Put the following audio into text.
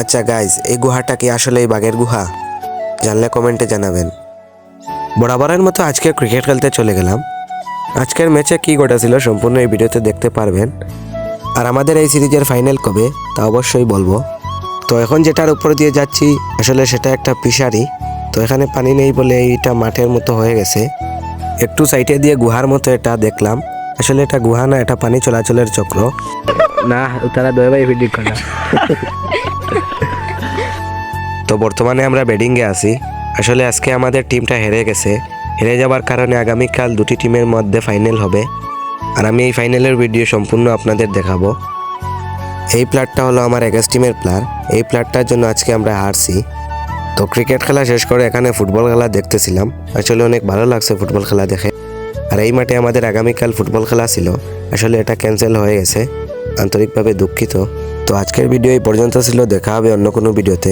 আচ্ছা গাইজ, এই গুহাটা কি আসলে এই বাঘের গুহা? জানলে কমেন্টে জানাবেন। বরাবরের মতো আজকে ক্রিকেট খেলতে চলে গেলাম। আজকের ম্যাচে কি ঘটেছিল সম্পূর্ণ এই ভিডিওতে দেখতে পারবেন। আর আমাদের এই সিরিজের ফাইনাল কবে তা অবশ্যই বলবো। তো এখন যেটার উপর দিয়ে যাচ্ছি আসলে সেটা একটা ফিশারি। তো এখানে পানি নেই বলে এইটা মাঠের মতো হয়ে গেছে। একটু সাইডে দিয়ে গুহার মতো এটা দেখলাম, আসলে এটা গুহা না, এটা পানি চলাচলের চক্র। না তারা দয় ভাই ভিডিও করা। তো বর্তমানে আমরা ব্যাটিংয়ে আছি। আসলে আজকে আমাদের টিমটা হেরে গেছে। হেরে যাওয়ার কারণে আগামীকাল দুটি টিমের মধ্যে ফাইনাল হবে। আর আমি এই ফাইনালের ভিডিও সম্পূর্ণ আপনাদের দেখাবো। এই প্লেয়ারটা হলো আমার এগেন্স্ট টিমের প্লেয়ার। এই প্লেয়ারটার জন্য আজকে আমরা হারছি। তো ক্রিকেট খেলা শেষ করে এখানে ফুটবল খেলা দেখতেছিলাম। আসলে অনেক ভালো লাগছে ফুটবল খেলা দেখে। আর এই মাঠে আমাদের আগামীকাল ফুটবল খেলা ছিল, আসলে এটা ক্যান্সেল হয়ে গেছে। আন্তরিকভাবে দুঃখিত। তো আজকের ভিডিও এই পর্যন্ত ছিল, দেখা হবে অন্য কোনো ভিডিওতে।